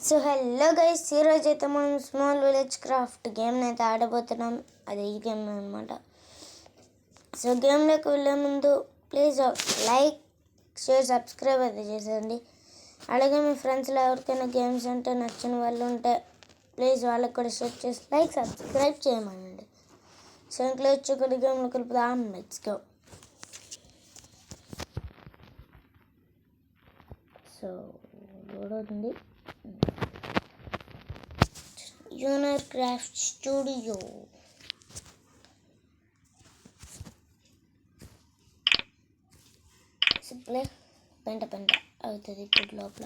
So hello guys, ఈరోజు అయితే మనం స్మాల్ విలేజ్ క్రాఫ్ట్ గేమ్ని అయితే ఆడబోతున్నాం. అది ఈ గేమ్ అనమాట. సో గేమ్లోకి వెళ్ళే ముందు ప్లీజ్ లైక్, షేర్, సబ్స్క్రైబ్ అయితే చేసేయండి. అలాగే మీ ఫ్రెండ్స్లో ఎవరికైనా గేమ్స్ అంటే నచ్చిన వాళ్ళు ఉంటే ప్లీజ్ వాళ్ళకి కూడా షేర్ చేసి లైక్, సబ్స్క్రైబ్ చేయమనండి. సో ఇంట్లో వచ్చి ఒకటి గేమ్లో కలుపుదాం. Let's go. సో లోడ్ అవుతుంది. Junior craft studio. సింపుల్ పెంట అవుతుంది ఇప్పుడు లోపల.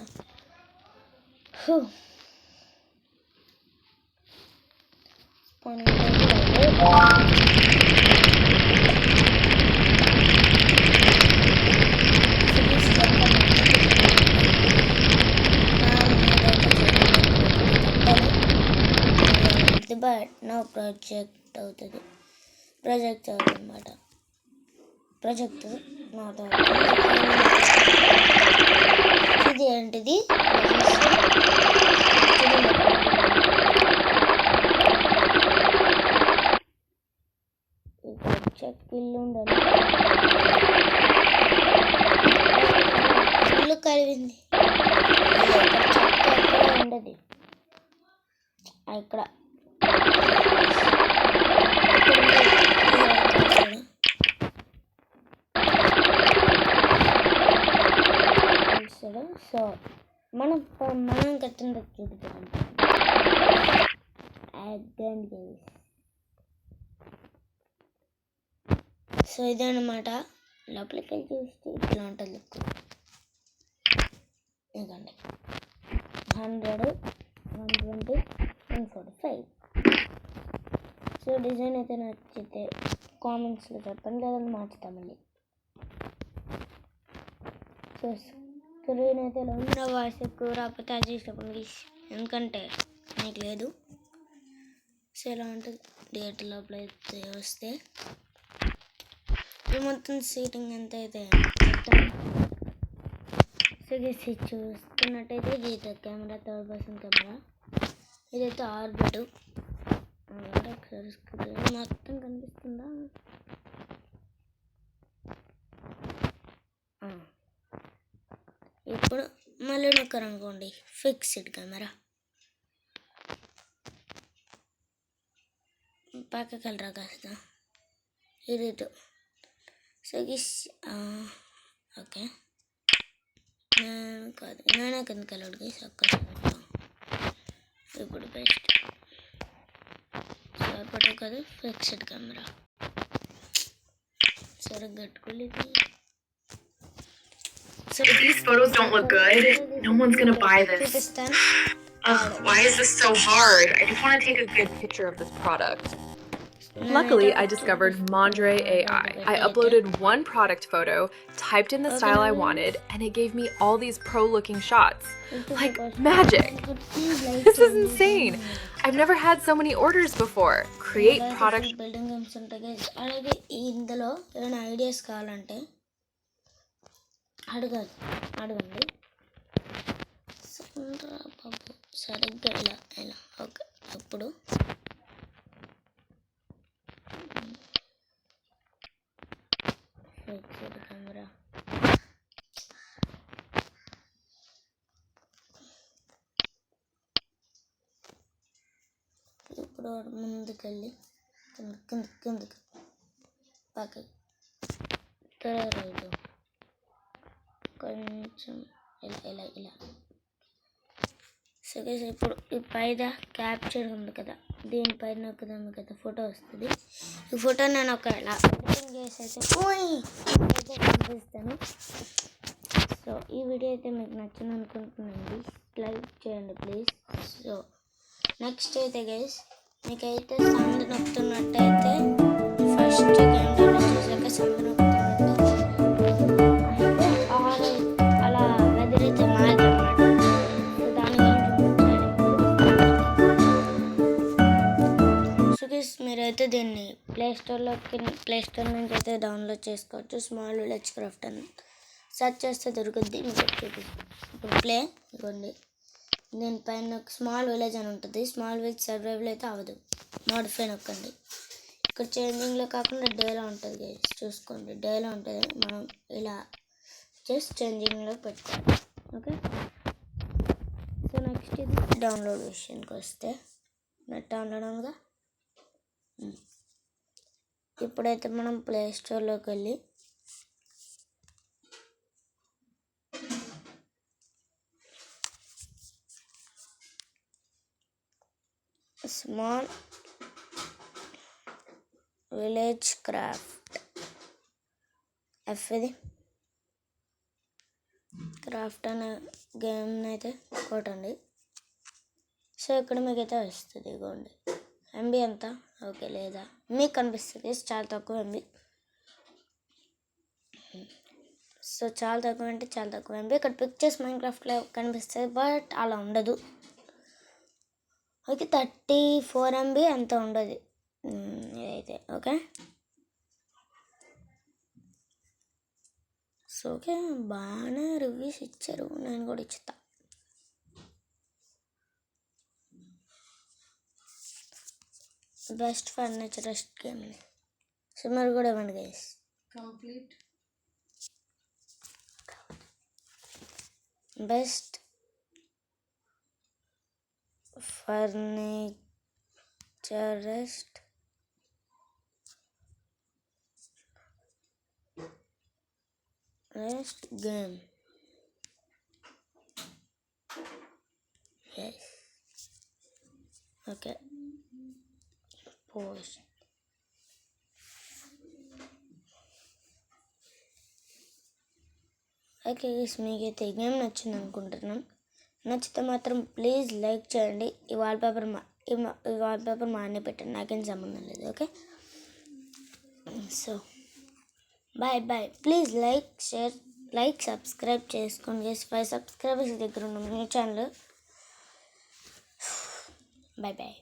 బట్ నా ప్రాజెక్ట్ అవుతుంది అన్నమాట. ప్రాజెక్ట్ నాట్ ఇది ఏంటిది? చెక్ ఇల్లు ఉండాలి. ఇల్లు కలిగింది ఉండదు ఇక్కడ. సో మనం కట్టిన చూపిద్దాం. సో ఇదన్నమాట. లోపలికి వెళ్ళి చూస్తే ఇట్లా ఉంటుంది లుక్. ఇదండి 100, 120, 145. సో డిజైన్ అయితే నచ్చితే కామెంట్స్లో చెప్పండి, లేదని మార్చుతామండి. సో స్క్రీన్ అయితే ఇలా ఉంది. నా వాయిస్ ఎక్కువ రాకపోతే అది చెప్పండి, ఎందుకంటే మీకు లేదు. సో ఇలా ఉంటుంది థియేటర్ లోపల అయితే వస్తే. ఈ మొత్తం సీటింగ్ ఎంత అయితే సో గీసి చూస్తున్నట్టయితే గీత కెమెరా, 3rd person కెమెరా. ఇదైతే ఆర్బిట్. ఒకసారి స్క్రీన్ మొత్తం కనిపిస్తుందా? ఇప్పుడు మళ్ళీ నొక్కరు అనుకోండి ఫిక్స్డ్ కెమెరా. పక్కకి వెళ్ళరా కాస్త. ఇది సో ఓకే, నేను కిందకి వెళ్ళాడు అక్కడ. ఇప్పుడు బెస్ట్ సరిపడవు కదా ఫిక్స్డ్ కెమెరా. సరే గట్టుకోలేదు. So if these photos don't look good, no one's gonna buy this. Why is this so hard? I just want to take a good picture of this product. Luckily, I discovered Mondre AI. I uploaded one product photo, typed in the style I wanted, and it gave me all these pro-looking shots. Like magic! This is insane! I've never had so many orders before. Create product... building games ఉంటాయి guys. అలాగే ఇందులో ఏమైనా ideas కావాలంటే అడగండి. బాబు సరిగ్గా ఇలా okay. అప్పుడు camera ఇప్పుడు ముందుకెళ్ళి కిందకి పక్కకి కొంచెం ఇలా. సో ఇప్పుడు ఈ పైన క్యాప్చర్ ఉంది కదా, దీనిపైన ఒకదాన్ని కదా ఫోటో వస్తుంది. ఈ ఫోటో నేను ఒక ఇలా ఎడిటింగ్ చేసి అయితే పంపిస్తాను. సో ఈ వీడియో అయితే మీకు నచ్చింది అనుకుంటున్నానండి. లైక్ చేయండి ప్లీజ్. సో నెక్స్ట్ అయితే గైస్, మీకైతే సౌండ్ నొక్కుతున్నట్టయితే ఫస్ట్ గంట చూసాక సౌండ్ నొక్కుతున్నట్టు అలా వెదరైతే మారదన్నమాట. సో దాని గురించి మీరైతే దీన్ని ప్లే స్టోర్ నుంచి అయితే డౌన్లోడ్ చేసుకోవచ్చు. స్మాల్ విలేజ్ క్రాఫ్ట్ అని సెర్చ్ చేస్తే దొరుకుద్ది. మీకు ఇప్పుడు ప్లే ఇవ్వండి. దీనిపైన స్మాల్ విలేజ్ అని ఉంటుంది. స్మాల్ విలేజ్ సర్వైవల్ అయితే అవ్వదు, మోడిఫై నొక్కండి. ఇక్కడ చేంజింగ్లో కాకుండా డేలో ఉంటుంది గైస్, చూసుకోండి డేలో ఉంటుంది. మనం ఇలా జస్ట్ చేంజింగ్లో పెట్టుకోవాలి. ఓకే, సో నెక్స్ట్ ఇది డౌన్లోడ్ విషయానికి వస్తే నెట్ డౌన్లోడ్ అవునుగా. ఇప్పుడైతే మనం ప్లే స్టోర్లోకి వెళ్ళి స్మాల్ విలేజ్ క్రాఫ్ట్ ఇది క్రాఫ్ట్ అనే గేమ్ని అయితే కొట్టండి. సో ఇక్కడ మీకైతే వస్తుంది, ఇగోండి ఎంబీ ఎంత ఓకే లేదా మీకు కనిపిస్తుంది, చాలా తక్కువ ఎంబీ. సో చాలా తక్కువ అంటే చాలా తక్కువ ఎంబీ. ఇక్కడ పిక్చర్స్ మైన్క్రాఫ్ట్లో కనిపిస్తుంది, బట్ అలా ఉండదు. ఓకే 34 MB అంత ఉండదు ఇదైతే. ఓకే, సో ఓకే బాగానే రివ్యూస్ ఇచ్చారు, నేను కూడా ఇచ్చుతా. బెస్ట్ ఫర్నిచరిస్ట్ గేమ్ అని సో మీరు కూడా ఇవ్వండి guys. Complete. Best furniturist game. Yes okay post. Okay guys, మీకైతే ఈ గేమ్ నచ్చింది అనుకుంటున్నాను. నచ్చితే మాత్రం ప్లీజ్ లైక్ చేయండి. ఈ వాల్పేపర్ మా అన్నీ పెట్టండి, నాకేం సంబంధం లేదు. Okay, so bye bye. Please like share subscribe చేసుకోండి గైస్. 5 సబ్స్క్రైబర్స్ దగ్గర ఉన్న మీ ఛానల్. Bye bye.